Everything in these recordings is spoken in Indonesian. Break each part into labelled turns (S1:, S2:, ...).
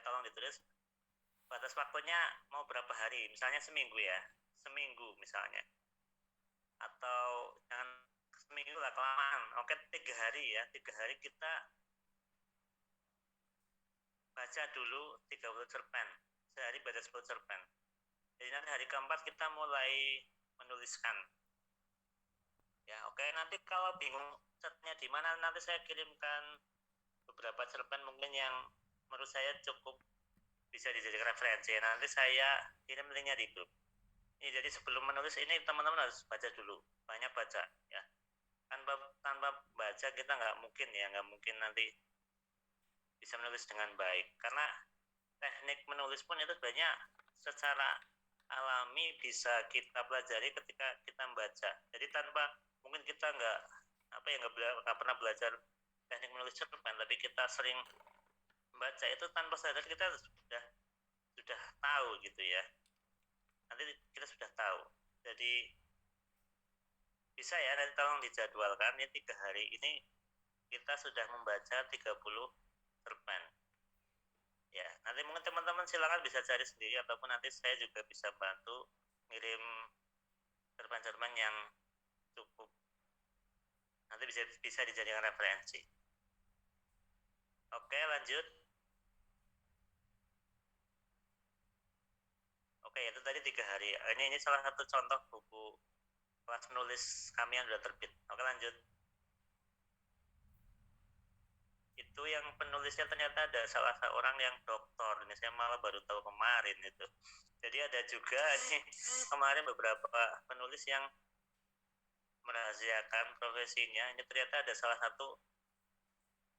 S1: tolong ditulis batas waktunya mau berapa hari, misalnya seminggu ya, seminggu misalnya, atau jangan seminggu lah kelamaan, oke 3 hari ya, 3 hari kita baca dulu 30 cerpen, sehari baca 10 cerpen. Jadi nanti hari keempat kita mulai menuliskan. Ya, oke, nanti kalau bingung catnya di mana, nanti saya kirimkan beberapa cerpen mungkin yang menurut saya cukup bisa dijadikan referensi. Nanti saya kirim linknya di grup. Ini jadi sebelum menulis ini teman-teman harus baca dulu, banyak baca ya. Tanpa baca kita nggak mungkin nanti bisa menulis dengan baik, karena teknik menulis pun itu sebenarnya secara alami bisa kita pelajari ketika kita membaca. Jadi tanpa mungkin kita nggak pernah belajar teknik menulis cerpen, tapi kita sering membaca, itu tanpa sadar kita sudah tahu gitu ya. Nanti kita sudah tahu. Jadi bisa ya, nanti tolong dijadwalkan, ini 3 hari ini kita sudah membaca 30 cerpen. Ya, nanti mungkin teman-teman silakan bisa cari sendiri, ataupun nanti saya juga bisa bantu ngirim cerpen-cerpen yang cukup nanti bisa dijadikan referensi. Oke, lanjut. Oke, itu tadi 3 hari. Ini salah satu contoh buku kelas menulis kami yang sudah terbit. Oke, lanjut. Itu yang penulisnya ternyata ada salah seorang yang doktor. Ini saya malah baru tahu kemarin itu. Jadi ada juga nih kemarin beberapa penulis yang merahasiakan profesinya. Ini ternyata ada salah satu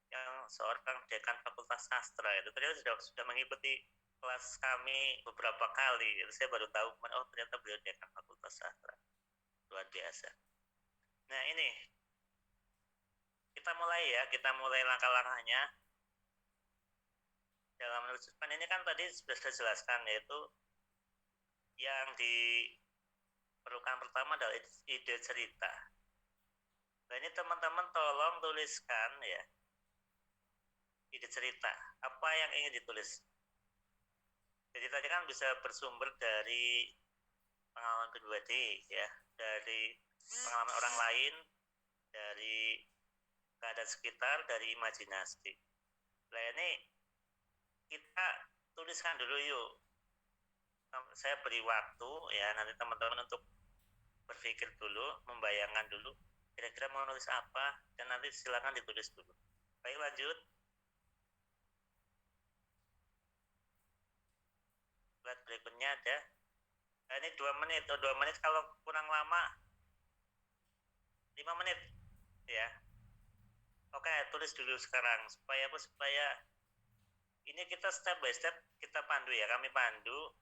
S1: yang seorang dekan Fakultas Sastra, itu ternyata sudah mengikuti kelas kami beberapa kali. Itu saya baru tahu, oh ternyata beliau dekan Fakultas Sastra. Luar biasa. Nah, ini kita mulai langkah-langkahnya dalam menulis cerpen. Ini kan tadi sudah saya jelaskan, yaitu yang diperlukan pertama adalah ide cerita. Nah, ini teman-teman tolong tuliskan ya, ide cerita, apa yang ingin ditulis. Jadi tadi kan bisa bersumber dari pengalaman pribadi ya, dari pengalaman orang lain, dari keadaan sekitar, dari imajinasi. Nah, ini kita tuliskan dulu yuk. Saya beri waktu ya nanti teman-teman untuk berpikir dulu, membayangkan dulu kira-kira mau nulis apa, dan nanti silakan ditulis dulu. Baik, lanjut. Slide berikutnya ada. Nah, ini 2 menit atau 2 menit, kalau kurang lama 5 menit ya. Oke, tulis dulu sekarang supaya ini kita step by step kita pandu ya, kami pandu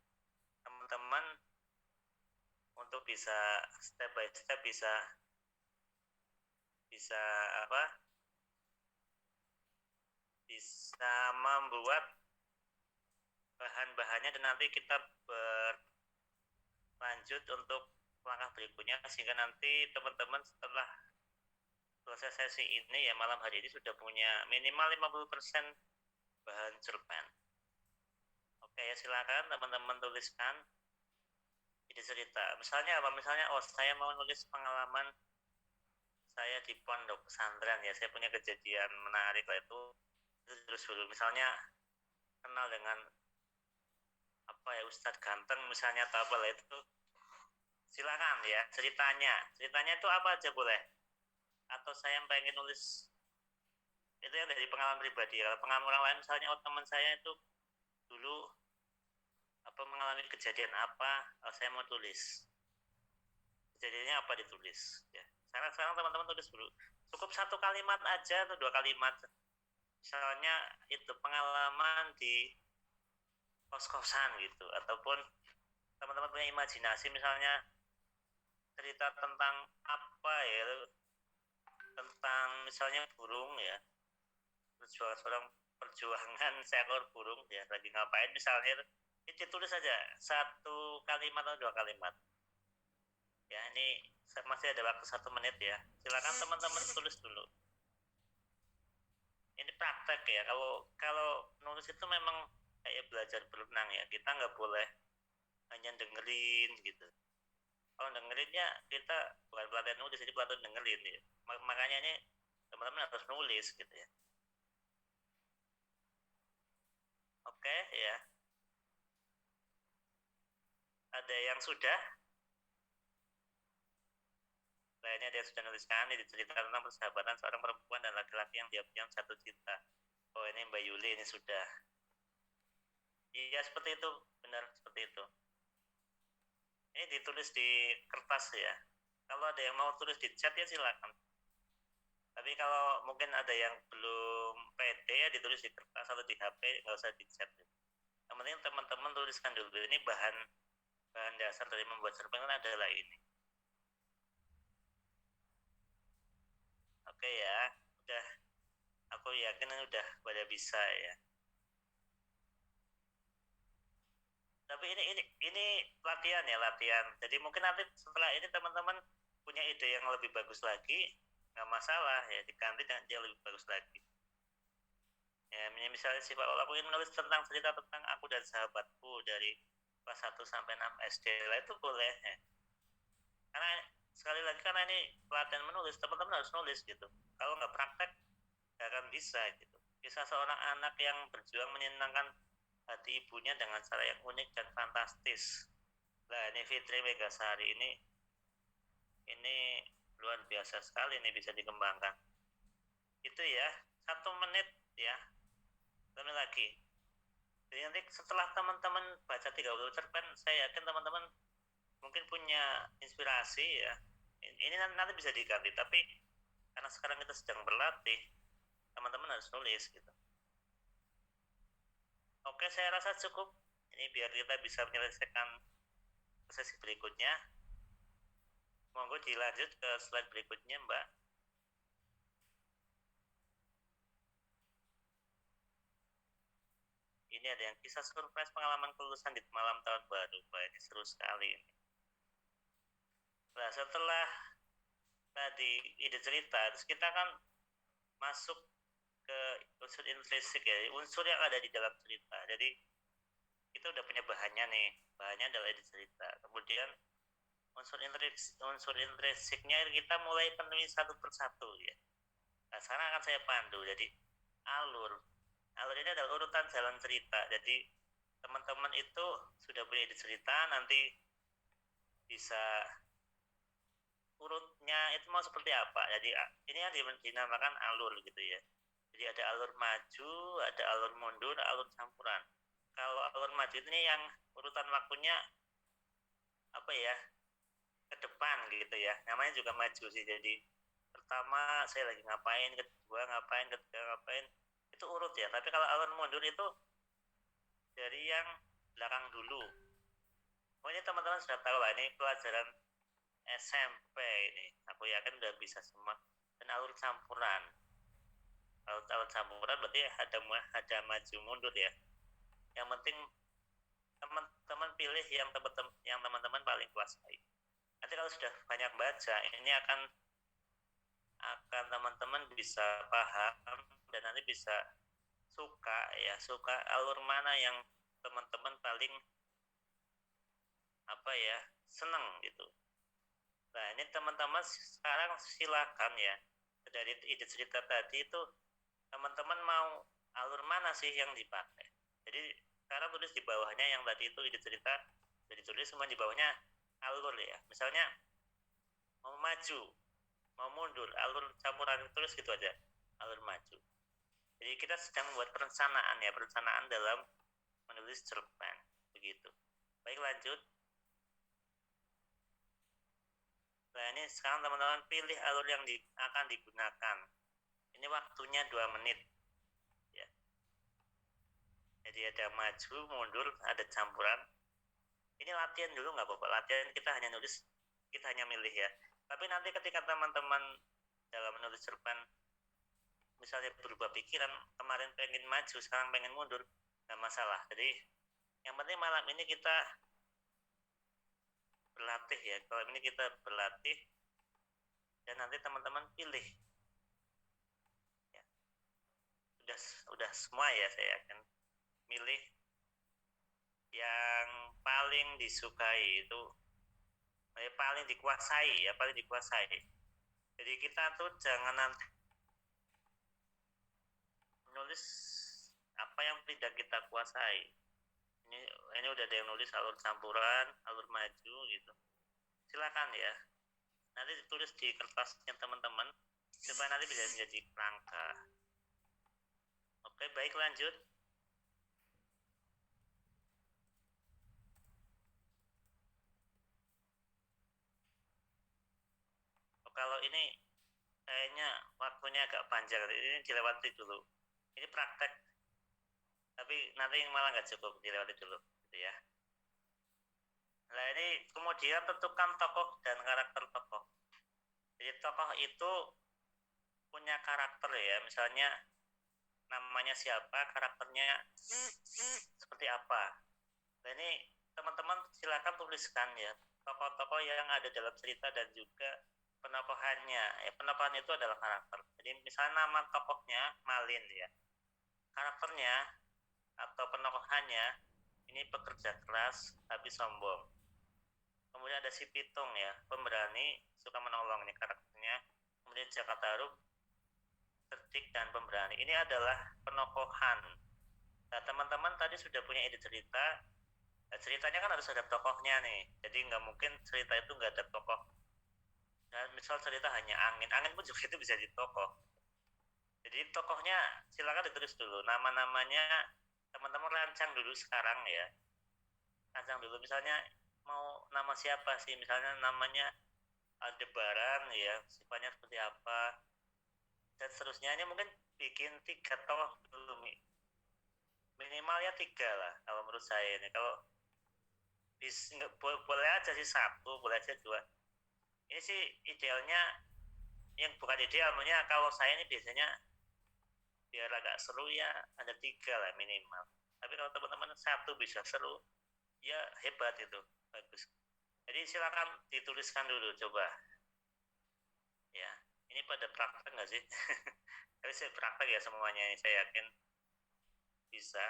S1: teman-teman untuk bisa step by step bisa membuat bahan-bahannya, dan nanti kita berlanjut untuk langkah berikutnya, sehingga nanti teman-teman setelah selesai sesi ini ya, malam hari ini sudah punya minimal 50% bahan cerpen. Oke ya, silakan teman-teman tuliskan ide cerita. Misalnya apa? Misalnya, saya mau nulis pengalaman saya di pondok pesantren ya, saya punya kejadian menarik lah, itu terus dulu. Misalnya kenal dengan Ustadz ganteng misalnya, atau apa lah itu, silakan ya ceritanya itu apa aja boleh. Atau saya pengen nulis itu yang dari pengalaman pribadi. Kalau pengalaman orang lain misalnya, teman saya itu dulu mengalami kejadian apa, saya mau tulis kejadiannya apa, ditulis ya. Sekarang teman-teman tulis dulu, cukup 1 kalimat aja atau 2 kalimat. Misalnya itu pengalaman di kos-kosan gitu, ataupun teman-teman punya imajinasi, misalnya cerita tentang apa ya, tentang misalnya burung ya, perjuangan seekor burung ya, lagi ngapain misalnya, itu tulis saja 1 kalimat atau 2 kalimat ya. Ini masih ada waktu 1 menit ya, silakan teman-teman tulis dulu. Ini praktek ya, kalau nulis itu memang kayak belajar berenang ya, kita nggak boleh hanya dengerin gitu. Kalau dengerinnya kita bukan pelatihan nulis, jadi pelatihan dengerin ya. Makanya ini teman-teman harus nulis gitu ya. Oke ya. Ada yang sudah? Lainnya dia sudah nuliskan, ini cerita tentang persahabatan seorang perempuan dan laki-laki yang diam-diam jatuh cinta. Oh ini Mbak Yuli ini sudah. Iya seperti itu, benar seperti itu. Ini ditulis di kertas ya. Kalau ada yang mau tulis di chat ya silakan. Tapi kalau mungkin ada yang belum pede ya ditulis di kertas atau di HP, nggak usah di chat. Yang penting teman-teman tuliskan dulu. Ini bahan dasar dari membuat cerpen adalah ini. Oke ya, udah. Aku yakin udah pada bisa ya. Tapi ini latihan ya, latihan. Jadi mungkin nanti setelah ini teman-teman punya ide yang lebih bagus lagi, nggak masalah ya, diganti dengan yang lebih bagus lagi. Ya, misalnya sih Pak, aku ingin menulis tentang cerita tentang aku dan sahabatku dari kelas 1 sampai 6 SD lah, itu boleh ya. Karena sekali lagi karena ini pelatihan menulis, teman-teman harus nulis gitu. Kalau nggak praktek nggak akan bisa gitu. Kisah seorang anak yang berjuang menyenangkan hati ibunya dengan cara yang unik dan fantastis. Nah ini Fitri Megasari ini luar biasa sekali, ini bisa dikembangkan. Itu ya, 1 menit ya. Kembali lagi. Jadi nanti setelah teman-teman baca 30 cerpen, saya yakin teman-teman mungkin punya inspirasi ya. Ini nanti bisa diganti, tapi karena sekarang kita sedang berlatih, teman-teman harus nulis gitu. Oke, saya rasa cukup. Ini biar kita bisa menyelesaikan sesi berikutnya. Monggo dilanjut ke slide berikutnya, Mbak. Ini ada yang kisah surprise pengalaman kelulusan di malam tahun baru. Wah, ini seru sekali ini. Nah, setelah tadi ide cerita, terus kita kan masuk ke unsur intrinsik ya, unsur yang ada di dalam cerita. Jadi kita udah punya bahannya nih, bahannya adalah ide cerita. Kemudian unsur intrinsiknya kita mulai penuhi satu persatu ya. Nah, sekarang akan saya pandu. Jadi alur ini adalah urutan jalan cerita. Jadi teman-teman itu sudah punya ide cerita, nanti bisa urutnya itu mau seperti apa. Jadi ini yang dinamakan alur gitu ya. Jadi ada alur maju, ada alur mundur, alur campuran. Kalau alur maju ini yang urutan waktunya apa ya, ke depan gitu ya, namanya juga maju sih. Jadi pertama saya lagi ngapain, kedua ngapain, ketiga ngapain, itu urut ya. Tapi kalau alur mundur itu dari yang belakang dulu. Pokoknya teman-teman sudah tahu lah, ini pelajaran SMP ini, aku yakin udah bisa semua. Dan alur campuran, alur campuran berarti ada maju mundur ya. Yang penting teman-teman pilih yang teman-teman paling kuasai. Nanti kalau sudah banyak baca, ini akan teman-teman bisa paham dan nanti bisa suka alur mana yang teman-teman paling seneng gitu. Nah ini teman-teman sekarang silakan ya, dari ide cerita tadi itu teman-teman mau alur mana sih yang dipakai. Jadi sekarang tulis di bawahnya yang tadi itu ide cerita, jadi tulis semua di bawahnya alur ya. Misalnya mau maju, mau mundur, alur campuran, tulis gitu aja, alur maju. Jadi kita sedang membuat perencanaan dalam menulis cerpen begitu. Baik, lanjut. Nah ini sekarang teman-teman pilih alur yang akan digunakan. Ini waktunya 2 menit ya. Jadi ada maju, mundur, ada campuran. Ini latihan dulu nggak apa-apa, latihan kita hanya nulis, kita hanya milih ya. Tapi nanti ketika teman-teman dalam menulis cerpen misalnya berubah pikiran, kemarin pengen maju, sekarang pengen mundur, nggak masalah. Jadi yang penting malam ini kita berlatih ya. Kalau ini kita berlatih dan nanti teman-teman pilih ya. Udah semua ya, saya akan milih paling disukai itu paling dikuasai ya, paling dikuasai. Jadi kita tuh jangan nanti nulis apa yang tidak kita kuasai. Ini udah ada yang nulis alur campuran, alur maju gitu. Silakan ya. Nanti ditulis di kertasnya teman-teman supaya nanti bisa menjadi kerangka. Oke, baik, lanjut. Kalau ini kayaknya waktunya agak panjang, ini dilewati dulu. Ini praktek, tapi nanti malah nggak cukup, dilewati dulu gitu ya. Nah, ini kemudian tentukan tokoh dan karakter tokoh. Jadi tokoh itu punya karakter ya, misalnya namanya siapa, karakternya seperti apa. Nah, ini teman-teman silakan tuliskan ya, tokoh-tokoh yang ada dalam cerita dan juga penokohannya. Ya, penokohan itu adalah karakter. Jadi misalnya nama tokohnya Malin ya, karakternya atau penokohannya ini pekerja keras tapi sombong. Kemudian ada si Pitung ya, pemberani, suka menolong, ini karakternya. Kemudian Jaka Tarub, cerdik dan pemberani. Ini adalah penokohan. Nah, teman-teman tadi sudah punya ide cerita. Nah, ceritanya kan harus ada tokohnya nih. Jadi nggak mungkin cerita itu nggak ada tokoh. Nah, misal cerita hanya angin pun juga itu bisa jadi tokoh. Jadi tokohnya silakan ditulis dulu. Nama-namanya teman-teman rancang dulu sekarang ya. Rancang dulu, misalnya mau nama siapa sih, misalnya namanya Aldebaran ya, sifatnya seperti apa dan seterusnya. Ini mungkin bikin 3 tokoh dulu, minimal ya 3 lah kalau menurut saya ini. Kalau boleh aja sih 1, boleh aja 2. Ini sih idealnya, yang bukan ideal, maksudnya kalau saya ini biasanya biar agak seru ya ada 3 lah minimal. Tapi kalau teman-teman 1 bisa seru ya hebat, itu bagus. Jadi silakan dituliskan dulu coba ya. Ini pada praktek nggak sih? Tapi saya praktek ya semuanya, saya yakin bisa.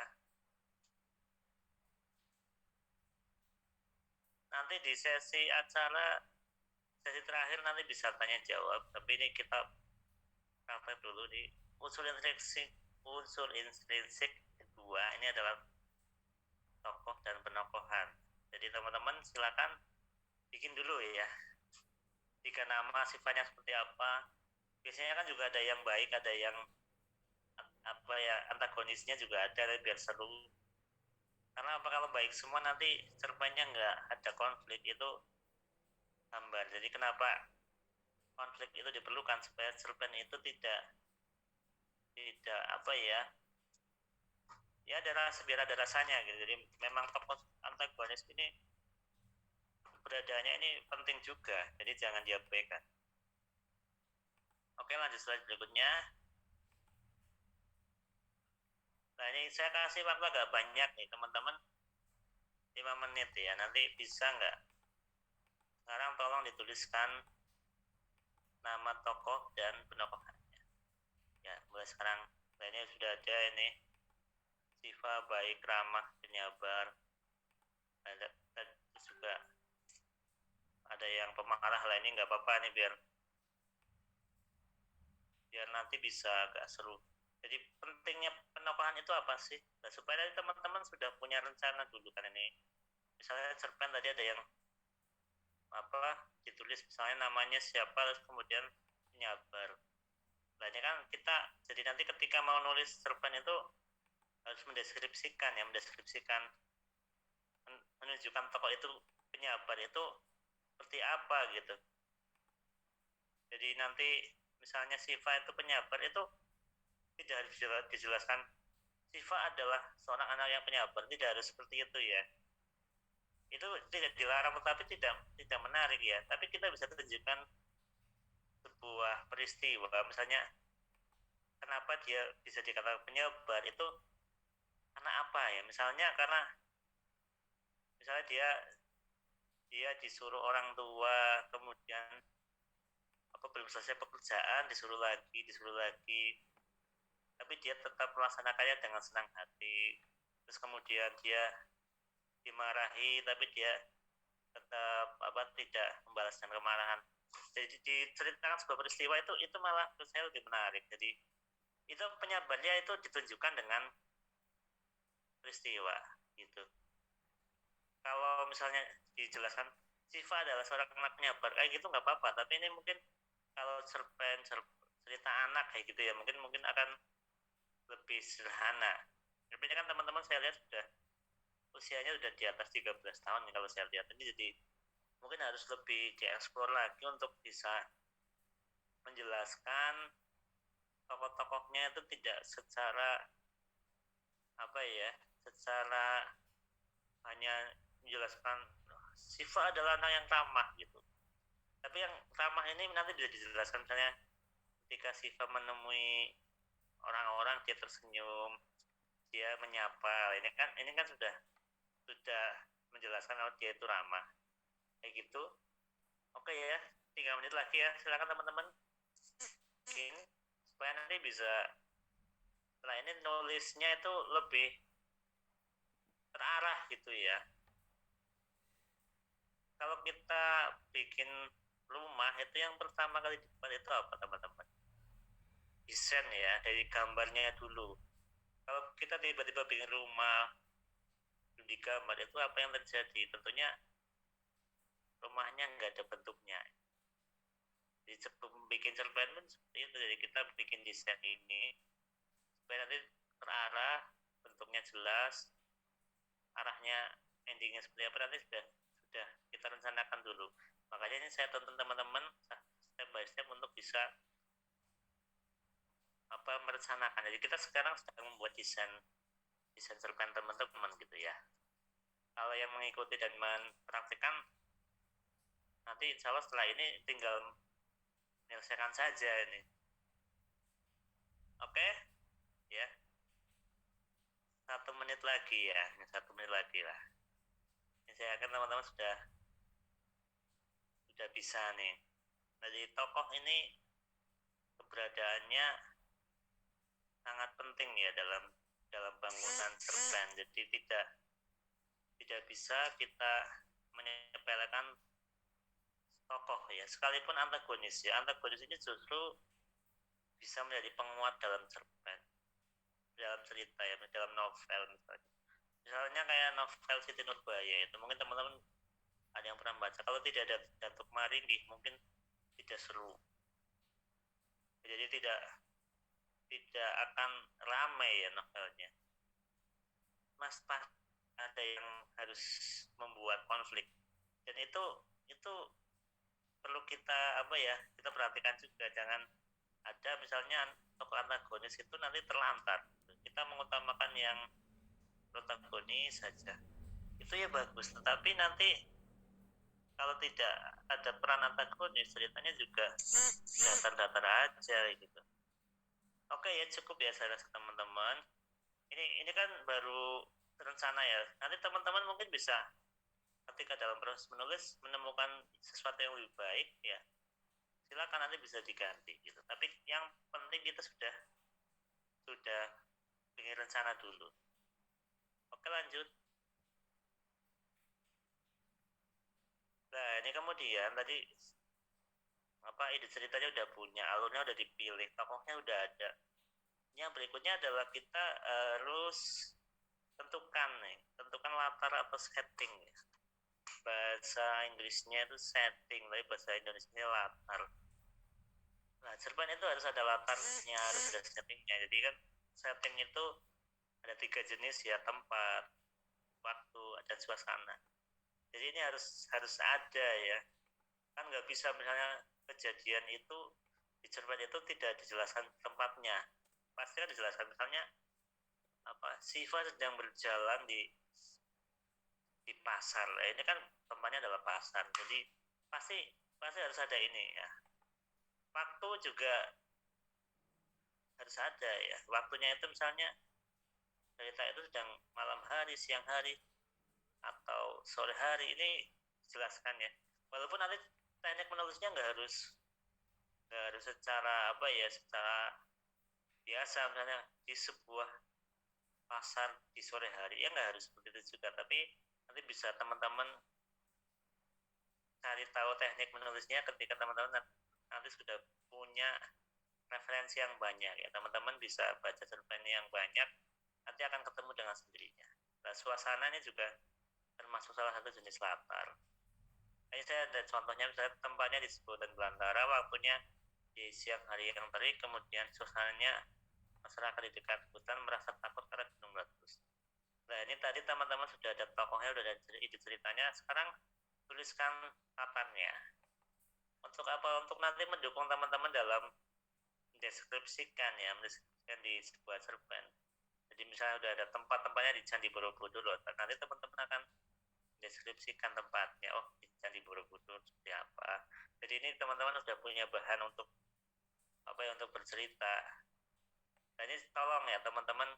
S1: Nanti di sesi acara, sesi terakhir nanti bisa tanya jawab, tapi ini kita praktek dulu di unsur intrinsik kedua. Ini adalah tokoh dan penokohan. Jadi teman-teman silakan bikin dulu ya. 3 nama, sifatnya seperti apa. Biasanya kan juga ada yang baik, ada yang apa ya, antagonisnya juga ada, biar seru. Karena apa, kalau baik semua nanti cerpennya nggak ada konflik, itu hambar. Jadi kenapa konflik itu diperlukan, supaya cerpen itu tidak apa ya ada rasa, biar ada rasanya gitu. Jadi memang tokoh antagonis ini beradanya ini penting juga, jadi jangan diabaikan. Oke, lanjut slide berikutnya. Nah, ini saya kasih waktu agak banyak nih teman-teman, 5 menit ya. Nanti bisa nggak sekarang tolong dituliskan nama tokoh dan penokohannya ya, mulai sekarang. Nah, ini sudah ada ini, Siva baik, ramah, penyabar. Ada juga ada yang pemarah lah, ini nggak apa-apa nih, biar nanti bisa agak seru. Jadi pentingnya penokohan itu apa sih? Nah, supaya teman-teman sudah punya rencana dulu kan. Ini misalnya cerpen tadi ada yang apa ditulis misalnya namanya siapa, terus kemudian penyabar. Nah, ini kan kita jadi nanti ketika mau nulis cerpen itu harus mendeskripsikan ya, menunjukkan tokoh itu, penyabar itu seperti apa gitu. Jadi nanti misalnya Siva itu penyabar, itu tidak harus dijelaskan Siva adalah seorang anak yang penyabar, tidak harus seperti itu ya. Itu tidak dilarang, tetapi tidak menarik ya. Tapi kita bisa tunjukkan sebuah peristiwa, misalnya kenapa dia bisa dikatakan penyabar itu karena apa ya, misalnya karena misalnya dia disuruh orang tua, kemudian aku belum selesai pekerjaan, disuruh lagi, tapi dia tetap melaksanakannya dengan senang hati. Terus kemudian dia dimarahi tapi dia tetap tidak membalas dengan kemarahan. Jadi diceritakan sebuah peristiwa itu malah menurut saya lebih menarik. Jadi itu penyabarnya itu ditunjukkan dengan peristiwa gitu. Kalau misalnya dijelaskan Siva adalah seorang anak penyabar kayak gitu nggak apa-apa, tapi ini mungkin kalau cerita anak kayak gitu ya mungkin akan lebih sederhana. Tapi kan teman-teman saya lihat sudah usianya sudah di atas 13 tahun kalau saya lihat ini, jadi mungkin harus lebih dieksplor lagi untuk bisa menjelaskan tokoh-tokohnya itu tidak secara secara hanya menjelaskan Siva adalah anak yang ramah gitu. Tapi yang ramah ini nanti bisa dijelaskan misalnya ketika Siva menemui orang-orang dia tersenyum, dia menyapa. Ini kan sudah menjelaskan kalau dia itu ramah. Kayak gitu. Oke ya, 3 menit lagi ya. Silakan teman-teman. Mungkin supaya nanti bisa setelah ini nulisnya itu lebih terarah gitu ya. Kalau kita bikin rumah itu yang pertama kali dibuat itu apa teman-teman? Desain ya, dari gambarnya dulu. Kalau kita tiba-tiba bikin rumah di gambar itu apa yang terjadi? Tentunya rumahnya nggak ada bentuknya. Jadi sebelum bikin cerpen pun seperti itu, jadi kita bikin desain ini supaya nanti terarah, bentuknya jelas, arahnya endingnya seperti apa nanti sudah kita rencanakan dulu. Makanya ini saya tonton teman-teman step by step untuk bisa merencanakan. Jadi kita sekarang sedang membuat desain cerpen teman-teman gitu ya. Kalau yang mengikuti dan mempraktikkan nanti insya Allah setelah ini tinggal menyelesaikan saja ini. Oke ya, 1 menit lagi ya, 1 menit lagi lah. Ini saya akan teman-teman sudah bisa nih. Jadi tokoh ini keberadaannya sangat penting ya dalam bangunan cerpen. Jadi tidak bisa kita menyepelekan tokoh ya, sekalipun antagonis ya. Antagonis ini justru bisa menjadi penguat dalam cerpen, dalam cerita ya, dalam novel misalnya kayak novel Siti Nurbaya itu mungkin teman-teman ada yang pernah baca. Kalau tidak ada Datuk Maringgih mungkin tidak seru, jadi tidak akan ramai ya novelnya. Mas Pak ada yang harus membuat konflik, dan itu perlu kita kita perhatikan juga. Jangan ada misalnya tokoh antagonis itu nanti terlantar, kita mengutamakan yang protagonis saja, itu ya bagus. Tetapi nanti kalau tidak ada peran antagonis, ceritanya juga datar-datar aja gitu. Oke ya, cukup ya saya rasa teman-teman. Ini kan baru rencana ya. Nanti teman-teman mungkin bisa ketika dalam proses menulis menemukan sesuatu yang lebih baik ya, silakan nanti bisa diganti gitu. Tapi yang penting kita sudah bikin rencana dulu. Oke, lanjut. Nah, ini kemudian tadi ide ceritanya udah punya, alurnya udah dipilih, tokohnya udah ada. Yang berikutnya adalah kita harus tentukan latar atau setting ya. Bahasa Inggrisnya itu setting, tapi bahasa Indonesianya latar. Nah, cerpen itu harus ada latarnya, harus ada settingnya. Jadi kan setting itu ada 3 jenis ya, tempat, waktu, dan suasana. Jadi ini harus ada ya. Kan nggak bisa misalnya kejadian itu di cerpen itu tidak dijelaskan tempatnya. Pasti kan dijelaskan misalnya Siva sedang berjalan di pasar. Ini kan tempatnya adalah pasar. Jadi pasti harus ada ini ya. Waktu juga harus ada ya. Waktunya itu misalnya cerita itu sedang malam hari, siang hari, atau sore hari. Ini jelaskan ya. Walaupun nanti teknik menulisnya nggak harus secara secara biasa misalnya di sebuah pasar di sore hari ya, nggak harus seperti itu juga. Tapi Nanti bisa teman-teman cari tahu teknik menulisnya ketika teman-teman nanti sudah punya referensi yang banyak ya. Teman-teman bisa baca cerpen yang banyak, nanti akan ketemu dengan sendirinya. Nah, suasana ini juga termasuk salah satu jenis latar. Ini saya ada contohnya, misalnya tempatnya di sebutan Belantara, waktunya di siang hari yang terik, kemudian suasananya masyarakat di dekat hutan merasa takut karena gunung meletus. Nah, ini tadi teman-teman sudah ada tokohnya, sudah ada ide ceritanya, sekarang tuliskan papannya. Untuk apa? Untuk nanti mendukung teman-teman dalam mendeskripsikan ya, mendeskripsikan di sebuah cerpen. Jadi misalnya udah ada tempat-tempatnya di Candi Borobudur loh, nanti teman-teman akan deskripsikan tempatnya. Oh, di Candi Borobudur seperti apa. Jadi ini teman-teman sudah punya bahan untuk apa ya, untuk bercerita. Nah, ini tolong ya teman-teman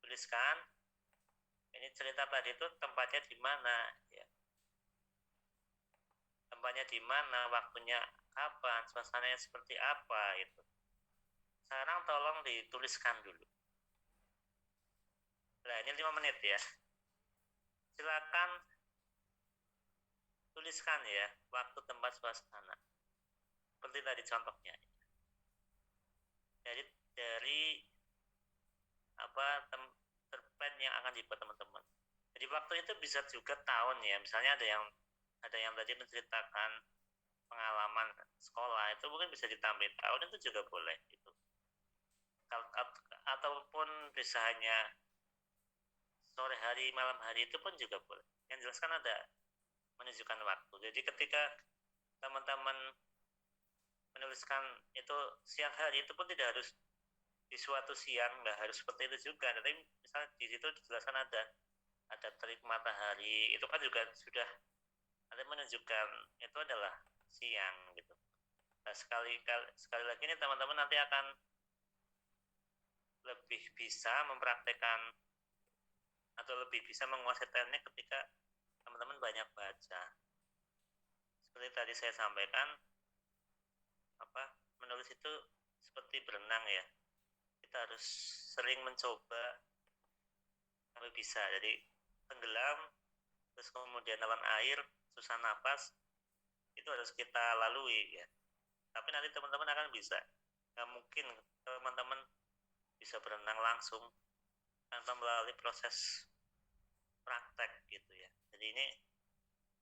S1: tuliskan ini cerita tadi itu tempatnya di mana ya. Tempatnya di mana, waktunya kapan, suasananya seperti apa itu. Sekarang tolong dituliskan dulu. Nah, ini 5 menit ya. Silakan tuliskan ya waktu, tempat, suasana. Seperti tadi contohnya. Jadi dari apa cerpen yang akan dibuat teman-teman. Jadi waktu itu bisa juga tahun ya. Misalnya ada yang tadi menceritakan pengalaman sekolah, itu mungkin bisa ditambah tahun, itu juga boleh gitu. Ataupun bisa hanya sore hari, malam hari, itu pun juga boleh. Yang jelas kan ada menunjukkan waktu. Jadi ketika teman-teman menuliskan itu siang hari, itu pun tidak harus di suatu siang, nggak harus seperti itu juga. Tapi misalnya di situ dijelaskan ada terik matahari, itu kan juga sudah nanti menunjukkan itu adalah siang gitu. Nah, sekali lagi ini teman-teman nanti akan lebih bisa mempraktekkan atau lebih bisa menguasai teknik ketika teman-teman banyak baca. Seperti tadi saya sampaikan, menulis itu seperti berenang ya. Kita harus sering mencoba sampai bisa. Jadi tenggelam, terus kemudian lawan air, susah napas, itu harus kita lalui ya. Tapi nanti teman-teman akan bisa. Nggak mungkin teman-teman bisa berenang langsung tanpa melalui proses praktek gitu ya. Jadi ini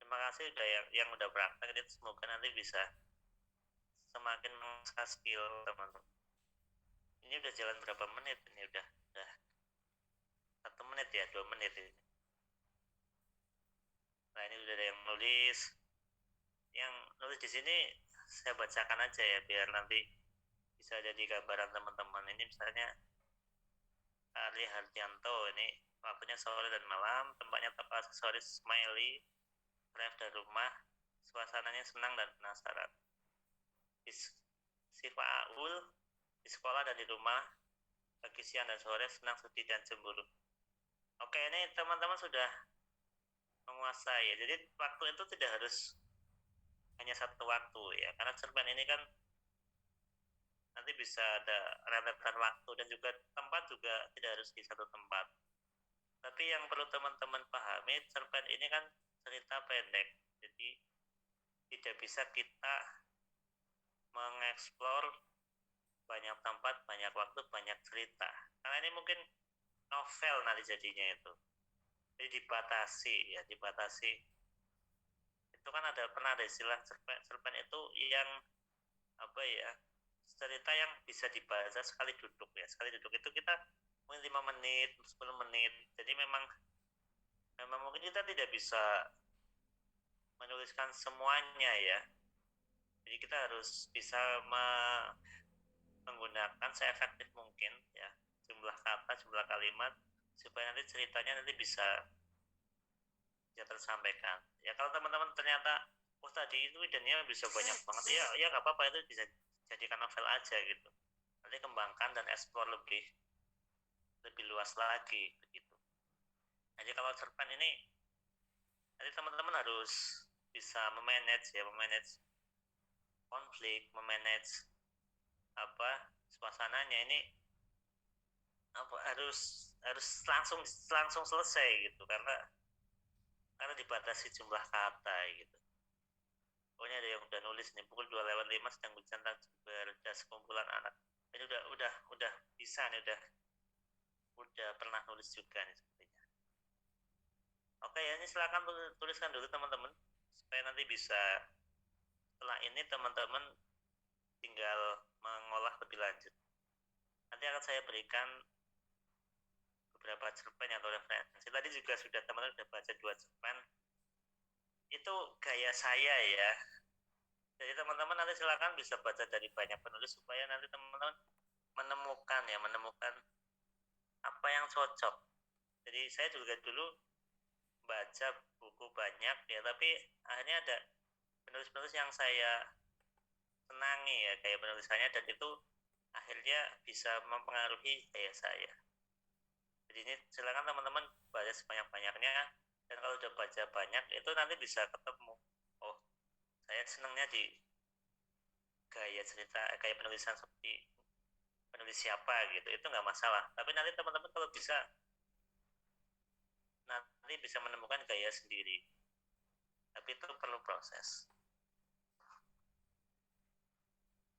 S1: terima kasih udah yang udah praktek, jadi semoga nanti bisa semakin mengasah skill teman-teman. Ini udah jalan berapa menit? Ini udah 1 menit ya, 2 menit ini. Nah, ini udah ada yang nulis. Yang nulis di sini saya bacakan aja ya, biar nanti bisa jadi gambaran teman-teman. Ini misalnya Ari Hardianto, ini waktunya sore dan malam, tempatnya tepat sore smiley, drive dari rumah, suasananya senang dan penasaran. Siva Aul, di sekolah dan di rumah, pagi, siang, dan sore, senang, sedih, dan cemburu. Oke, ini teman-teman sudah menguasai ya. Jadi waktu itu tidak harus hanya satu waktu ya, karena cerpen ini kan nanti bisa ada rentetan waktu, dan juga tempat juga tidak harus di satu tempat. Tapi yang perlu teman-teman pahami, cerpen ini kan cerita pendek, jadi tidak bisa kita mengeksplor banyak tempat, banyak waktu, banyak cerita. Karena ini mungkin novel nanti jadinya itu. Jadi dibatasi. Itu kan pernah ada istilah cerpen itu yang cerita yang bisa dibaca sekali duduk ya. Sekali duduk itu kita mungkin 5 menit, 10 menit. Jadi memang mungkin kita tidak bisa menuliskan semuanya ya. Jadi kita harus bisa menggunakan seefektif mungkin ya, jumlah kata, jumlah kalimat, supaya nanti ceritanya nanti bisa tersampaikan. Ya kalau teman-teman ternyata tadi itu idenya bisa banyak banget ya nggak apa-apa, itu bisa jadikan novel aja gitu. Nanti kembangkan dan explore lebih luas lagi begitu. Jadi kalau cerpen ini nanti teman-teman harus bisa memanage konflik, memanage suasananya. Ini harus langsung selesai gitu, karena karena dibatasi jumlah kata gitu. Pokoknya ada yang udah nulis nih, pukul 2:05 sedang hujan tak berda sekumpulan anak. Ini udah bisa nih, udah pernah nulis juga nih sepertinya. Oke ya, ini silakan tuliskan dulu teman-teman supaya nanti bisa, setelah ini teman-teman tinggal mengolah lebih lanjut. Nanti akan saya berikan beberapa cerpen atau referensi. Tadi juga sudah teman-teman sudah baca 2 cerpen. Itu gaya saya ya. Jadi teman-teman nanti silakan bisa baca dari banyak penulis supaya nanti teman-teman menemukan apa yang cocok. Jadi saya juga dulu baca buku banyak ya, tapi akhirnya ada penulis-penulis yang saya senangi ya kayak penulisannya, dan itu akhirnya bisa mempengaruhi gaya saya. Jadi ini silakan teman-teman baca sebanyak-banyaknya, dan kalau udah baca banyak itu nanti bisa ketemu, oh saya senangnya di gaya cerita kayak penulisan seperti penulis siapa gitu, itu nggak masalah. Tapi nanti teman-teman kalau bisa nanti bisa menemukan gaya sendiri, tapi itu perlu proses.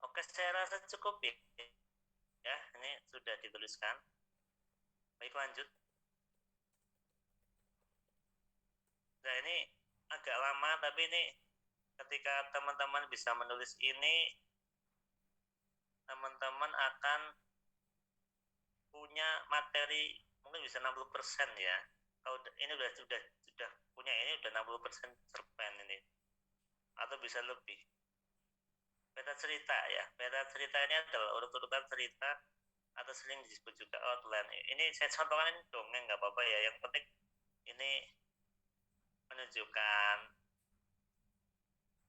S1: Oke, saya rasa cukup ya, ini sudah dituliskan. Baik, lanjut. Nah, ini agak lama, tapi ini ketika teman-teman bisa menulis ini, teman-teman akan punya materi mungkin bisa 60% ya. Kalau ini sudah punya ini udah 60% cerpen ini, atau bisa lebih. Peta cerita ya, peta cerita ini adalah urut-urutan cerita atau sering disebut juga outline. Ini saya contohkan ini dongeng, nggak apa-apa ya, yang penting ini menunjukkan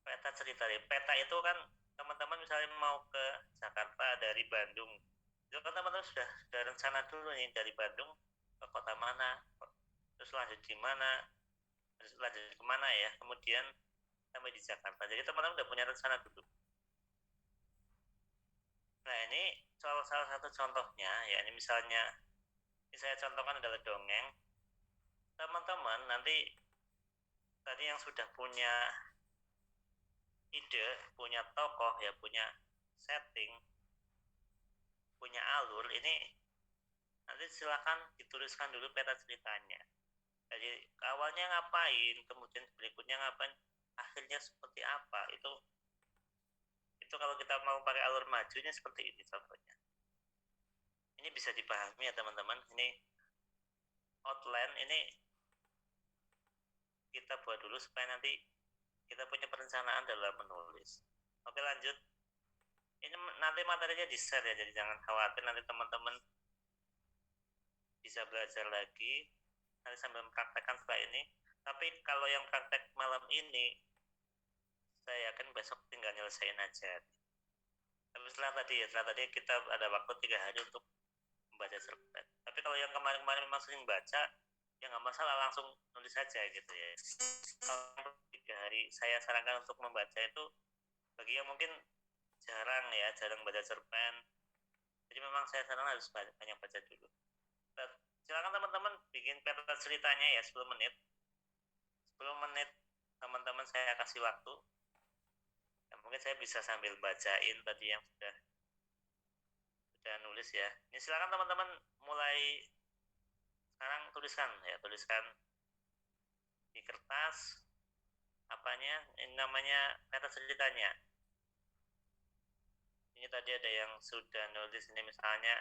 S1: peta cerita. Peta itu kan teman-teman misalnya mau ke Jakarta dari Bandung, itu kan teman-teman sudah rencana dulu nih, dari Bandung ke kota mana, terus lanjut di mana, terus lanjut kemana ya, kemudian sampai di Jakarta. Jadi teman-teman udah punya rencana dulu. Nah, ini salah satu contohnya ya, ini misalnya ini saya contohkan adalah dongeng. Teman-teman nanti tadi yang sudah punya ide, punya tokoh ya, punya setting, punya alur, ini nanti silakan dituliskan dulu peta ceritanya. Jadi awalnya ngapain, kemudian berikutnya ngapain, akhirnya seperti apa. Itu kalau kita mau pakai alur majunya seperti ini contohnya. Ini bisa dipahami ya teman-teman. Ini outline, ini kita buat dulu supaya nanti kita punya perencanaan dalam menulis. Oke, lanjut. Ini nanti materinya di-share ya, jadi jangan khawatir, nanti teman-teman bisa belajar lagi nanti sambil mempraktekkan setelah ini. Tapi kalau yang praktek malam ini, saya yakin besok tinggal nyelesain aja. Tapi setelah tadi kita ada waktu 3 hari untuk membaca cerpen. Tapi kalau yang kemarin-kemarin memang sering baca, ya nggak masalah, langsung nulis saja gitu ya. Kalau 3 hari saya sarankan untuk membaca itu bagi yang mungkin jarang baca cerpen, jadi memang saya sarankan harus banyak baca dulu. Silakan teman-teman bikin peta ceritanya ya, 10 menit teman-teman saya kasih waktu ya, mungkin saya bisa sambil bacain tadi yang sudah nulis ya. Ini silakan teman-teman mulai sekarang tuliskan di kertas apanya, ini namanya peta ceritanya. Ini tadi ada yang sudah nulis, ini misalnya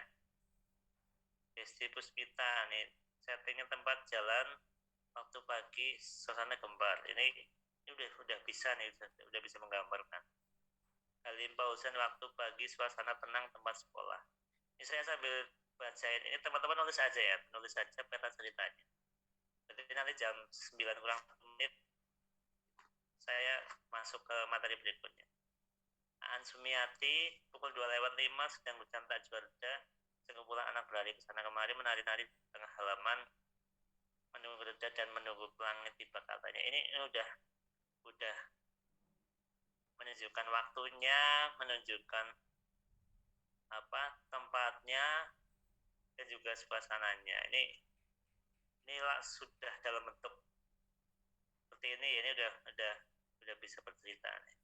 S1: Desti Puspita nih, settingnya tempat jalan waktu pagi, suasana gembar. Ini udah bisa nih, udah bisa menggambarkan. Halim Pausan waktu pagi, suasana tenang tempat sekolah. Ini saya sambil bacain, ini teman-teman nulis aja peta ceritanya. Jadi nanti jam 9 kurang 1 menit saya masuk ke materi berikutnya. Aan Sumiati, pukul 2:05 sedang hujan tak juarda, sekumpulan anak berlari ke sana kemari, menari-nari di tengah halaman, menunggu reda dan menunggu langit tiba katanya. Ini udah menunjukkan waktunya, menunjukkan tempatnya, dan juga suasananya. Ini sudah dalam bentuk seperti ini udah bisa bercerita nih.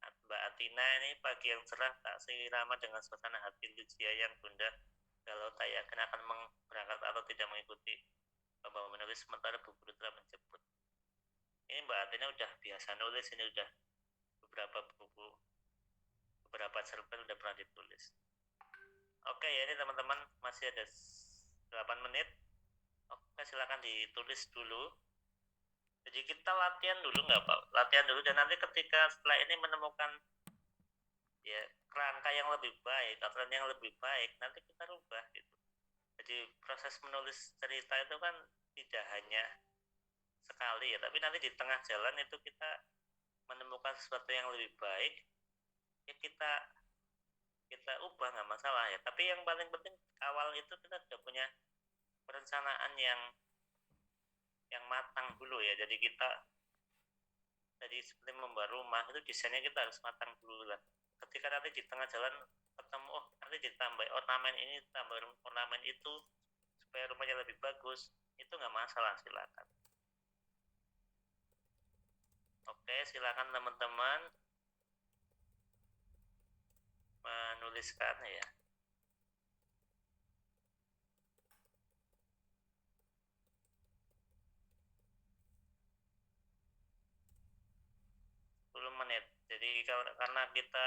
S1: Mbak Atina ini pagi yang cerah tak seirama dengan suasana hati Lucia yang gundah kalau tak yakin akan berangkat atau tidak mengikuti Bapak menulis sementara Bu Guru telah menjemput. Ini Mbak Atina udah biasa nulis, ini udah beberapa buku, beberapa cerpen udah pernah ditulis. Oke ya, ini teman-teman masih ada 8 menit. Oke, silakan ditulis dulu. Jadi kita latihan dulu nggak Pak? Latihan dulu dan nanti ketika setelah ini menemukan ya kerangka yang lebih baik, aturan yang lebih baik, nanti kita rubah gitu. Jadi proses menulis cerita itu kan tidak hanya sekali ya, tapi nanti di tengah jalan itu kita menemukan sesuatu yang lebih baik, ya kita ubah nggak masalah ya. Tapi yang paling penting awal itu kita sudah punya perencanaan yang matang dulu ya. Jadi kita tadi seperti membuat rumah itu desainnya kita harus matang dulu lah. Ketika nanti di tengah jalan ketemu nanti ditambah ornamen ini, tambah ornamen itu supaya rumahnya lebih bagus, itu nggak masalah, silakan. Oke, silakan teman-teman menuliskan ya. Menit. Jadi karena kita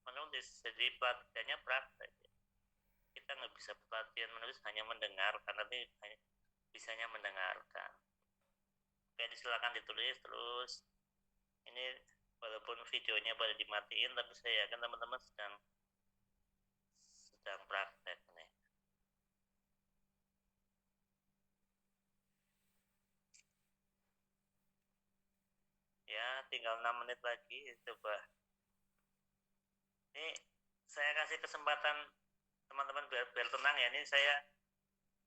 S1: menulis, jadi pelatihannya praktek. Kita nggak bisa pelatihan menulis hanya mendengar, karena nanti bisanya mendengarkan. Oke, silakan ditulis terus. Ini walaupun videonya pada dimatiin, tapi saya yakin teman-teman sedang praktek nih. Ya, tinggal 6 menit lagi, coba. Ini saya kasih kesempatan teman-teman biar tenang ya. Ini saya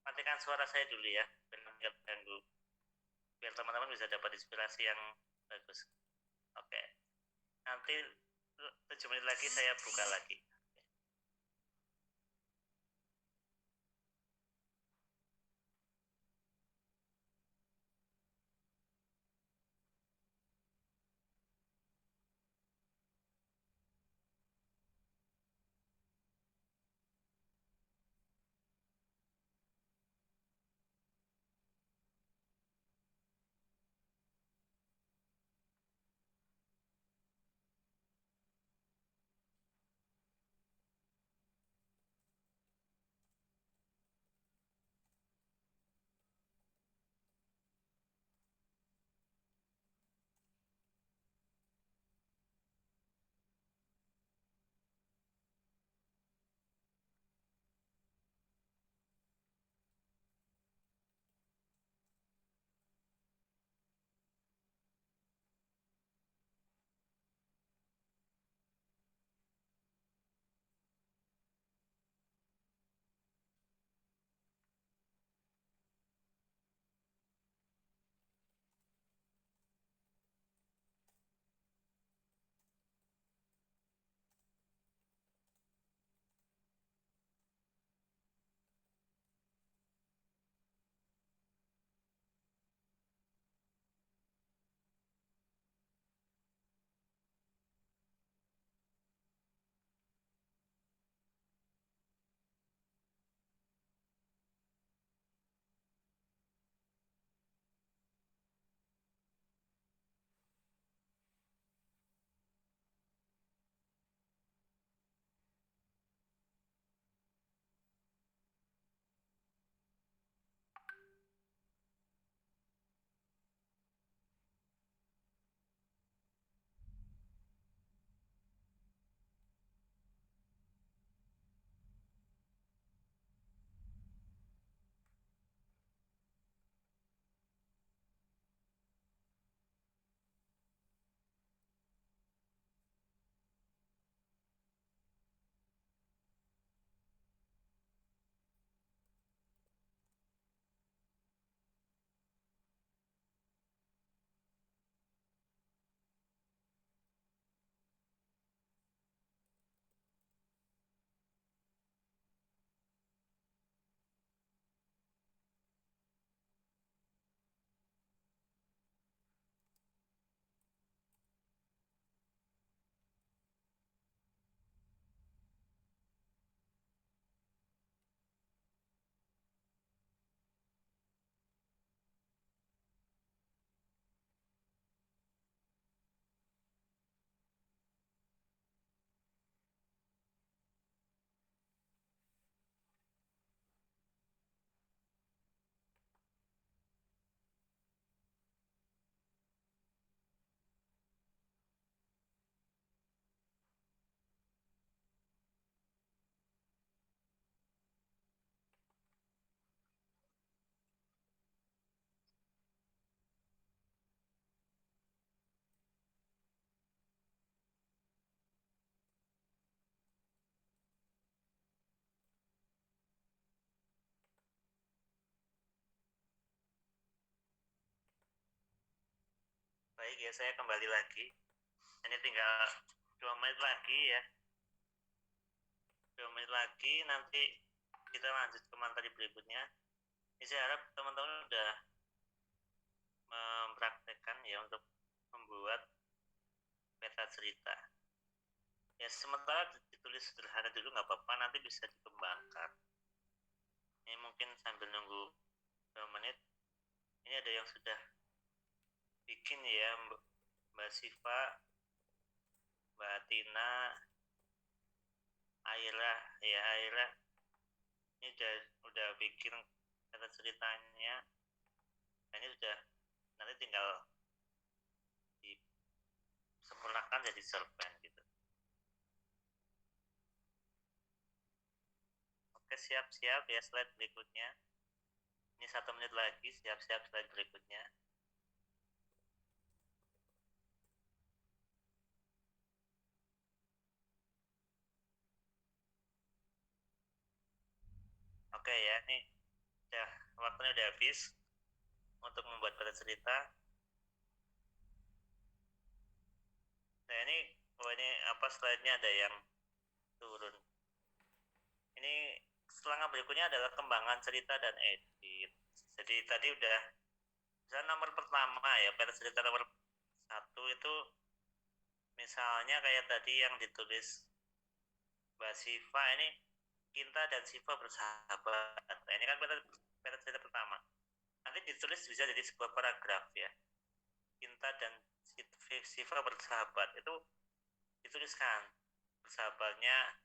S1: matikan suara saya dulu ya, biar ganggu, biar teman-teman bisa dapat inspirasi yang bagus. Oke, nanti 7 menit lagi saya buka lagi. Baik ya, saya kembali lagi. Ini tinggal 2 menit lagi ya. 2 menit lagi, nanti kita lanjut ke materi berikutnya. Ini saya harap teman-teman sudah mempraktekkan ya untuk membuat peta cerita. Ya sementara ditulis sederhana dulu nggak apa-apa, nanti bisa dikembangkan. Ini mungkin sambil nunggu 2 menit. Ini ada yang sudah bikin ya, Mbak Siva, Mbak Tina, Aira ya, Aira ini udah bikin kata ceritanya. Nah, ini sudah, nanti tinggal disempurnakan jadi cerpen gitu. Oke, siap-siap ya slide berikutnya. Ini 1 menit lagi, siap-siap slide berikutnya. Oke ya, ini udah waktunya udah habis untuk membuat kata cerita. Nah ini, ini apa slide-nya ada yang turun. Ini selangkah berikutnya adalah kembangan cerita dan edit. Jadi tadi udah, misalnya nomor pertama ya, pada cerita nomor 1 itu misalnya kayak tadi yang ditulis Mbak Siva, ini Kinta dan Siva bersahabat. Nah ini kan pada cerita pertama. Nanti ditulis bisa jadi sebuah paragraf ya. Kinta dan Siva bersahabat, itu dituliskan bersahabatnya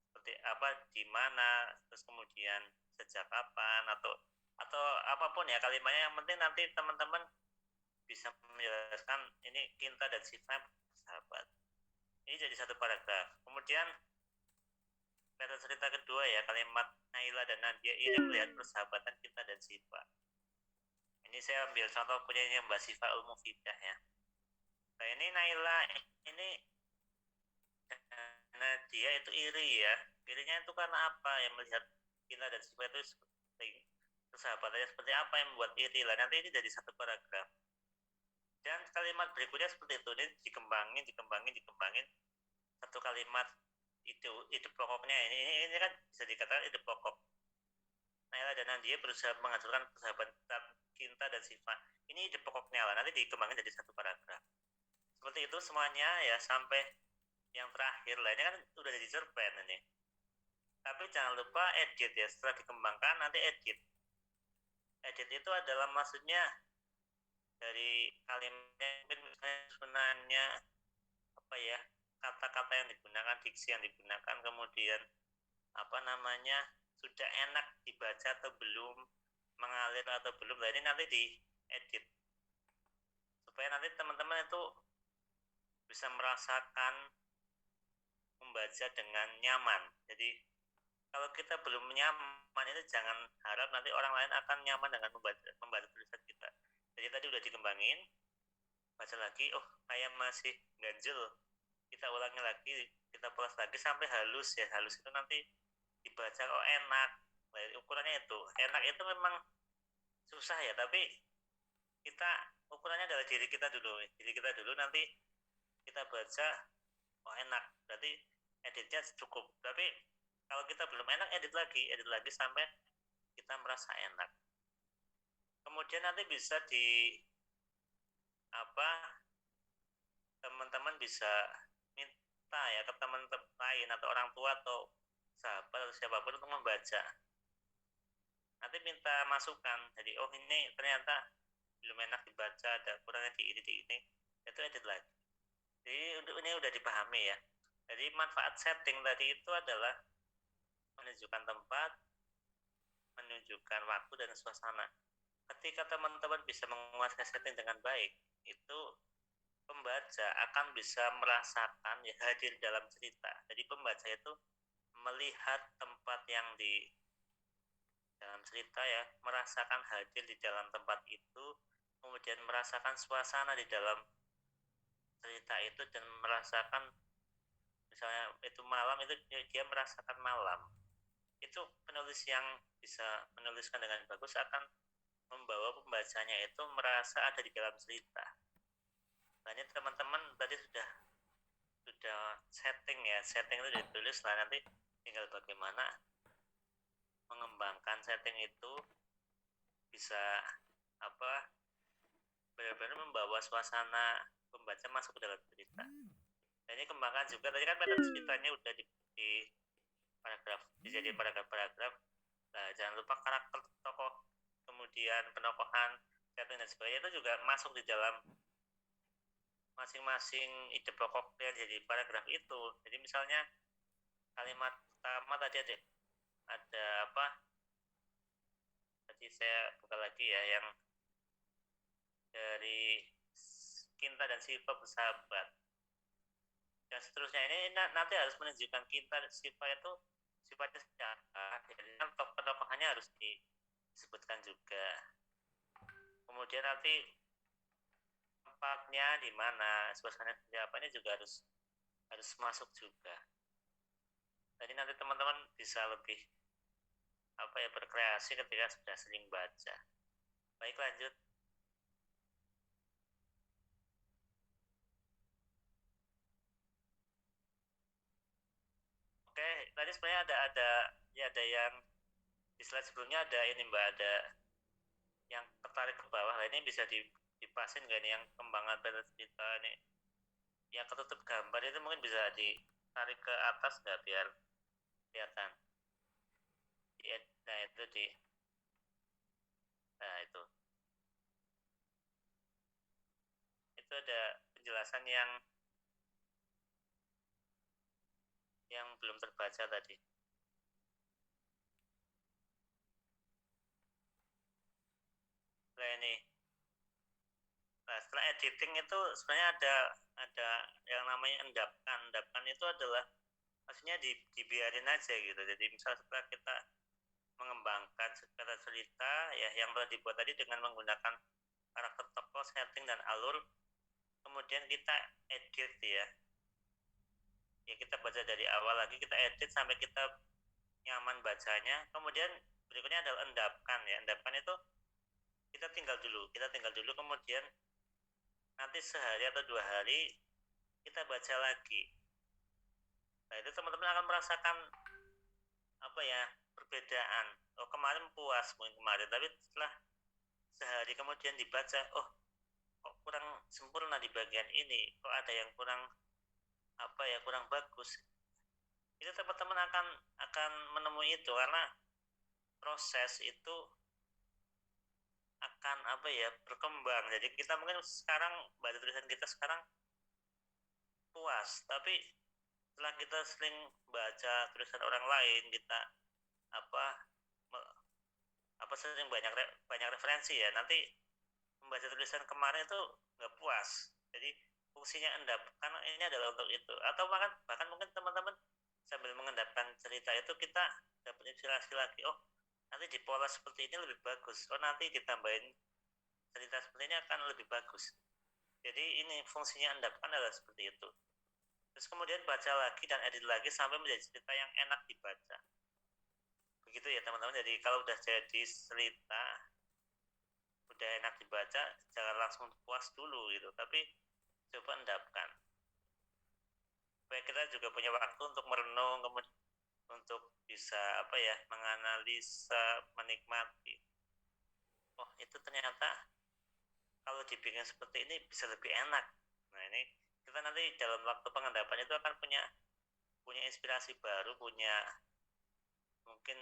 S1: seperti apa, di mana, terus kemudian sejak kapan, atau apapun ya kalimatnya, yang penting nanti teman-teman bisa menjelaskan ini Kinta dan Siva bersahabat. Ini jadi satu paragraf. Kemudian pada cerita kedua ya, kalimat Naila dan Nadia ini melihat persahabatan Kinta dan Siva. Ini saya ambil contoh punyanya Mbak Siva Ulmufidah ya. Nah ini Naila ini Nadia itu iri ya. Irinya itu karena apa ya, melihat Kinta dan Siva itu seperti persahabatannya seperti apa yang membuat iri lah. Nanti ini jadi satu paragraf. Dan kalimat berikutnya seperti itu, ini dikembangin satu kalimat itu pokoknya. Ini kan bisa dikatakan ide pokok. Naila dan Nadia berusaha menghancurkan persahabatan Kinta dan Siva. Ini ide pokoknya lah, nanti dikembangin jadi satu paragraf. Seperti itu semuanya ya, sampai yang terakhir lah. Ini kan udah jadi cerpen ini. Tapi jangan lupa edit ya, setelah dikembangkan nanti edit. Edit itu adalah maksudnya dari kalimatnya, misalnya sebenarnya apa ya, kata-kata yang digunakan, diksi yang digunakan, kemudian apa namanya, sudah enak dibaca atau belum, mengalir atau belum. Nah ini nanti diedit supaya nanti teman-teman itu bisa merasakan membaca dengan nyaman. Jadi kalau kita belum nyaman itu jangan harap nanti orang lain akan nyaman dengan membaca tulisan kita. Jadi tadi udah dikembangin, baca lagi, oh kayak masih ganjel, kita ulangi lagi, kita polos lagi sampai halus ya. Halus itu nanti dibaca kok enak. Nah, ukurannya itu enak itu memang susah ya, tapi kita ukurannya adalah diri kita dulu, nanti kita baca oh enak, berarti editnya cukup. Tapi kalau kita belum enak, edit lagi sampai kita merasa enak. Kemudian nanti bisa teman-teman bisa minta ya ke teman lain atau orang tua atau sahabat atau siapapun untuk membaca. Nanti minta masukan. Jadi oh ini ternyata belum enak dibaca, ada kurangnya di ini, itu edit lagi. Jadi ini udah dipahami ya. Jadi manfaat setting tadi itu adalah menunjukkan tempat, menunjukkan waktu dan suasana. Ketika teman-teman bisa menguasai setting dengan baik, itu pembaca akan bisa merasakan ya, hadir dalam cerita. Jadi pembaca itu melihat tempat yang di dalam cerita ya, merasakan hadir di dalam tempat itu, kemudian merasakan suasana di dalam cerita itu, dan merasakan misalnya itu malam, itu dia merasakan malam. Itu penulis yang bisa menuliskan dengan bagus akan membawa pembacanya itu merasa ada di dalam cerita. Nah ini teman-teman tadi sudah setting ya, setting itu ditulis. Nah nanti tinggal bagaimana mengembangkan setting itu bisa apa benar-benar membawa suasana pembaca masuk ke dalam cerita. Dan ini kembangkan juga tadi kan pada ceritanya udah di paragraf, dijadikan paragraf-paragraf. Nah jangan lupa karakter tokoh, kemudian penokohan, setting dan sebagainya itu juga masuk di dalam masing-masing ide pokok yang jadi paragraf itu. Jadi misalnya kalimat pertama tadi ada apa? Tadi saya buka lagi ya, yang dari Kinta dan Siva bersahabat. Dan seterusnya ini nanti harus menunjukkan Kinta dan Siva itu sifatnya siapa. Jadi kan tokoh-tokohannya harus disebutkan juga. Kemudian nanti tempatnya di mana, suasana siapanya juga harus masuk juga. Jadi nanti teman-teman bisa lebih berkreasi ketika sudah sering baca. Baik, lanjut. Oke, tadi sebenarnya ada yang di slide sebelumnya ada ini Mbak, ada yang tertarik ke bawah. Nah, ini bisa dipasin nggak nih yang kembangan cerita ini? Yang ketutup gambar itu mungkin bisa ditarik ke atas nggak biar kelihatan. Nah itu nah itu ada penjelasan yang belum terbaca tadi. Nah ini, nah setelah editing itu sebenarnya ada yang namanya endapkan. Endapkan itu adalah maksudnya dibiarin aja gitu. Jadi misal setelah kita mengembangkan secara cerita ya yang telah dibuat tadi dengan menggunakan karakter tokoh, setting dan alur, kemudian kita edit ya kita baca dari awal lagi, kita edit sampai kita nyaman bacanya. Kemudian berikutnya adalah endapkan ya. Endapkan itu kita tinggal dulu kemudian nanti sehari atau 2 hari kita baca lagi. Nah itu teman-teman akan merasakan perbedaan. Oh kemarin puas mungkin kemarin, tapi setelah sehari kemudian dibaca, oh kok kurang sempurna di bagian ini, kok ada yang kurang kurang bagus. Itu teman-teman akan menemui itu karena proses itu akan berkembang. Jadi kita mungkin sekarang baca tulisan kita sekarang puas, tapi setelah kita sering baca tulisan orang lain, kita sering banyak referensi ya, nanti membaca tulisan kemarin itu nggak puas. Jadi fungsinya endapkan ini adalah untuk itu. Atau bahkan mungkin teman-teman sambil mengendapkan cerita itu kita dapat inspirasi lagi, oh nanti di pola seperti ini lebih bagus, oh nanti ditambahin cerita seperti ini akan lebih bagus. Jadi ini fungsinya endapkan adalah seperti itu. Terus kemudian baca lagi dan edit lagi sampai menjadi cerita yang enak dibaca. Begitu ya teman-teman. Jadi kalau udah jadi cerita udah enak dibaca, jangan langsung puas dulu gitu, tapi coba endapkan supaya kita juga punya waktu untuk merenung, kemudian untuk bisa menganalisa, menikmati, oh itu ternyata kalau dibikin seperti ini bisa lebih enak. Nah ini kita nanti dalam waktu pengendapan itu akan punya inspirasi baru, punya mungkin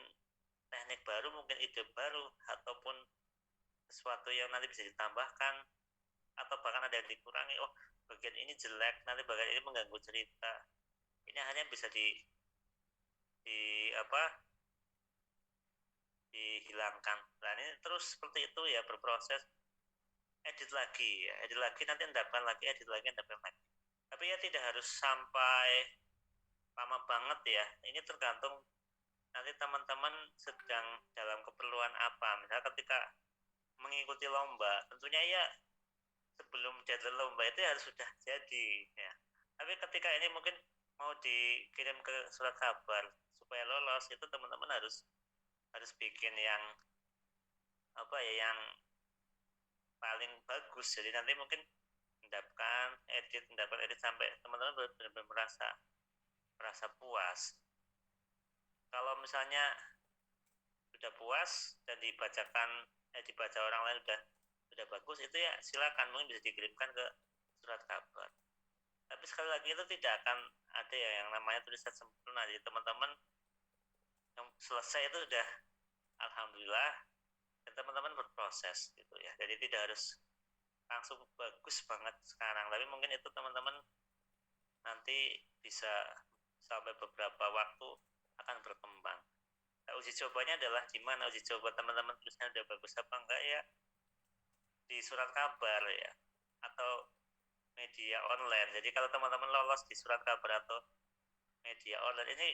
S1: teknik baru, mungkin ide baru, ataupun sesuatu yang nanti bisa ditambahkan, atau bahkan ada yang dikurangi. Oh bagian ini jelek, nanti bagian ini mengganggu cerita, ini hanya bisa dihilangkan. Nah ini terus seperti itu ya, berproses. Edit lagi nanti endapkan lagi, edit lagi, endapkan lagi. Tapi ya tidak harus sampai lama banget ya, ini tergantung nanti teman-teman sedang dalam keperluan apa. Misalnya ketika mengikuti lomba, tentunya ya sebelum jadwal lomba itu harus sudah jadi ya. Tapi ketika ini mungkin mau dikirim ke surat kabar supaya lolos, itu teman-teman harus bikin yang yang paling bagus. Jadi nanti mungkin endapkan edit sampai teman-teman benar-benar merasa puas. Kalau misalnya sudah puas dan dibaca orang lain sudah bagus, itu ya silakan, mungkin bisa dikirimkan ke surat kabar. Tapi sekali lagi itu tidak akan ada ya yang namanya tulisan sempurna. Jadi teman-teman yang selesai itu sudah alhamdulillah, dan teman-teman berproses gitu ya. Jadi tidak harus langsung bagus banget sekarang, tapi mungkin itu teman-teman nanti bisa sampai beberapa waktu akan berkembang. Nah, uji cobanya adalah gimana uji coba teman-teman tulisnya udah bagus apa enggak ya, di surat kabar ya, atau media online. Jadi kalau teman-teman lolos di surat kabar atau media online ini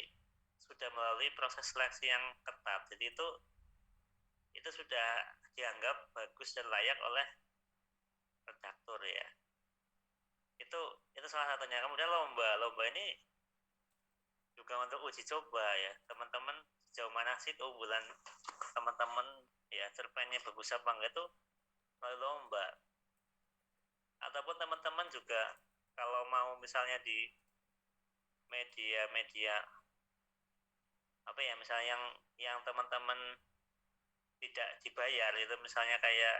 S1: sudah melalui proses seleksi yang ketat. Jadi itu sudah dianggap bagus dan layak oleh redaktur ya. Itu salah satunya. Kemudian lomba ini juga untuk uji coba ya, teman-teman sejauh mana sih keunggulan teman-teman ya, cerpennya bagus apa enggak itu melalui lomba. Ataupun teman-teman juga kalau mau misalnya di media apa ya, misalnya yang teman-teman tidak dibayar itu, misalnya kayak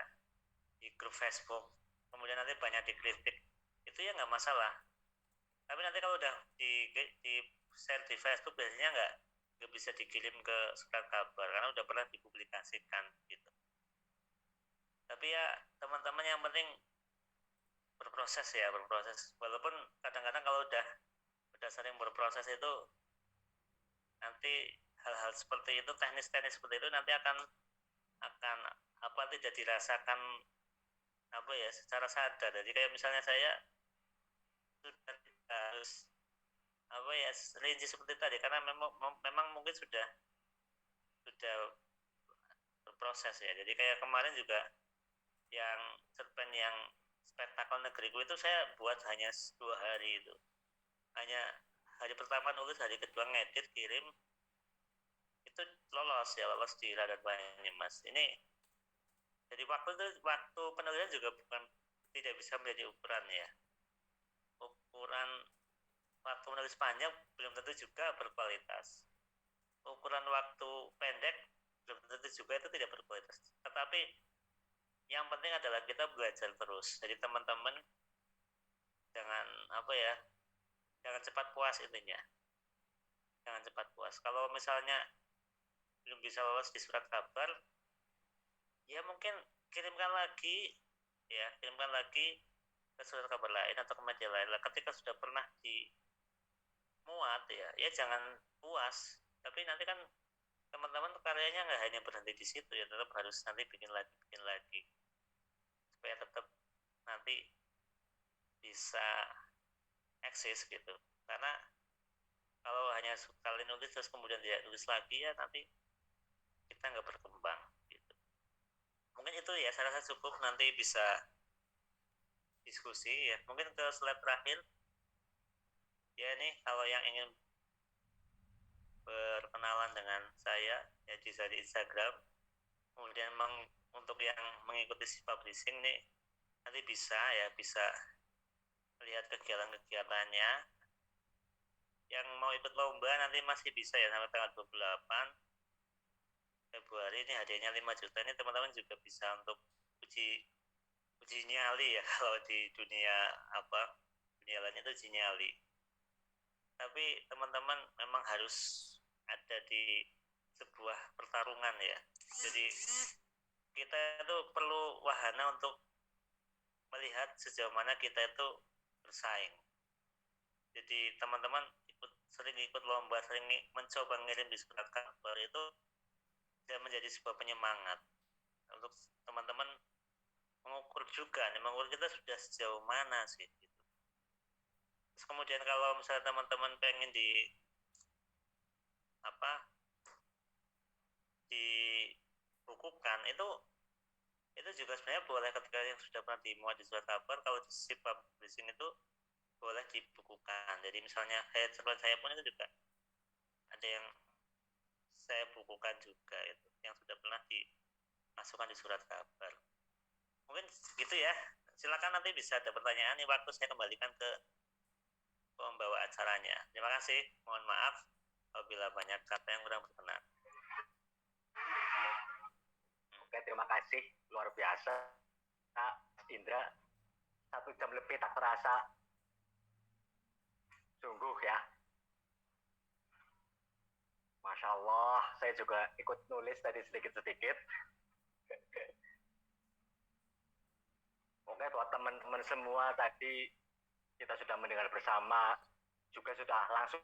S1: di grup Facebook kemudian nanti banyak dikritik, itu ya nggak masalah. Tapi nanti kalau udah di share di Facebook biasanya nggak bisa dikirim ke surat kabar karena udah pernah dipublikasikan gitu. Tapi ya teman-teman yang penting berproses. Walaupun kadang-kadang kalau udah sering berproses itu nanti hal-hal seperti itu, teknis-teknis seperti itu nanti akan tidak dirasakan secara sadar. Jadi kayak misalnya saya sudah harus rinci seperti tadi karena memang mungkin sudah berproses ya. Jadi kayak kemarin juga yang cerpen yang spektakel negeriku itu saya buat hanya 2 hari itu. Hanya hari pertama nulis, hari kedua ngedit, kirim, itu lolos di Radar Banyumas. Ini jadi waktu penulisan juga tidak bisa menjadi ukuran ya. Ukuran waktu menulis panjang belum tentu juga berkualitas. Ukuran waktu pendek belum tentu juga itu tidak berkualitas. Tetapi yang penting adalah kita belajar terus. Jadi teman-teman jangan jangan cepat puas intinya. Jangan cepat puas. Kalau misalnya belum bisa lolos di surat kabar, ya mungkin kirimkan lagi ke surat kabar lain atau ke media lain. Ketika sudah pernah dimuat ya jangan puas. Tapi nanti kan teman-teman karyanya nggak hanya berhenti di situ ya, tetap harus nanti bikin lagi supaya tetap nanti bisa eksis gitu. Karena kalau hanya sekali nulis terus kemudian tidak nulis lagi ya nanti kita nggak berkembang gitu. Mungkin itu ya, saya rasa cukup, nanti bisa diskusi ya. Mungkin ke slide terakhir ya, nih kalau yang ingin berkenalan dengan saya ya bisa di Instagram. Kemudian untuk yang mengikuti si publishing nih nanti bisa melihat kegiatan-kegiatannya. Yang mau ikut lomba nanti masih bisa ya sampai tanggal 28 Februari. Ini hadiahnya 5 juta. Ini teman-teman juga bisa untuk uji nyali ya, kalau di dunia lain itu uji nyali. Tapi teman-teman memang harus ada di sebuah pertarungan ya. Jadi kita itu perlu wahana untuk melihat sejauh mana kita itu bersaing. Jadi teman-teman sering ikut lomba, sering mencoba ngirim di surat kabar, itu bisa menjadi sebuah penyemangat untuk teman-teman mengukur kita sudah sejauh mana sih gitu. Terus kemudian kalau misalnya teman-teman pengen dibukukan, itu juga sebenarnya boleh ketika yang sudah pernah dimuat di surat kabar. Kalau di si publishing itu boleh dibukukan. Jadi misalnya cerpen saya pun itu juga ada yang saya bukukan juga, itu yang sudah pernah dimasukkan di surat kabar. Mungkin gitu ya silakan nanti bisa ada pertanyaan, ini waktu saya kembalikan ke pembawa acaranya. Terima kasih, mohon maaf apabila banyak kata yang kurang berkenan.
S2: Oke, terima kasih, luar biasa Kak Indra, 1 jam lebih tak terasa, sungguh ya. Masya Allah, saya juga ikut nulis tadi sedikit-sedikit. Oke, buat teman-teman semua tadi kita sudah mendengar bersama, juga sudah langsung,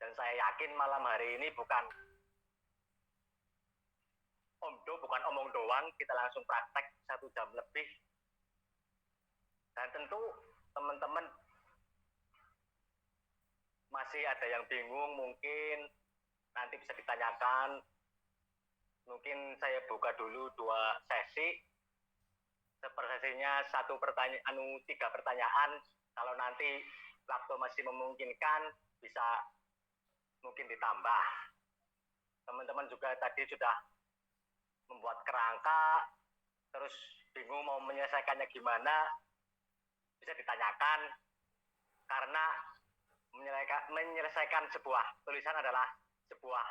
S2: dan saya yakin malam hari ini bukan omdo, bukan omong doang, kita langsung praktek 1 jam lebih. Dan tentu teman-teman masih ada yang bingung, mungkin nanti bisa ditanyakan. Mungkin saya buka dulu 2 sesi. Sepertinya 3 pertanyaan. Kalau nanti waktu masih memungkinkan, bisa mungkin ditambah. Teman-teman juga tadi sudah membuat kerangka, terus bingung mau menyelesaikannya gimana, bisa ditanyakan. Karena menyelesaikan sebuah tulisan adalah sebuah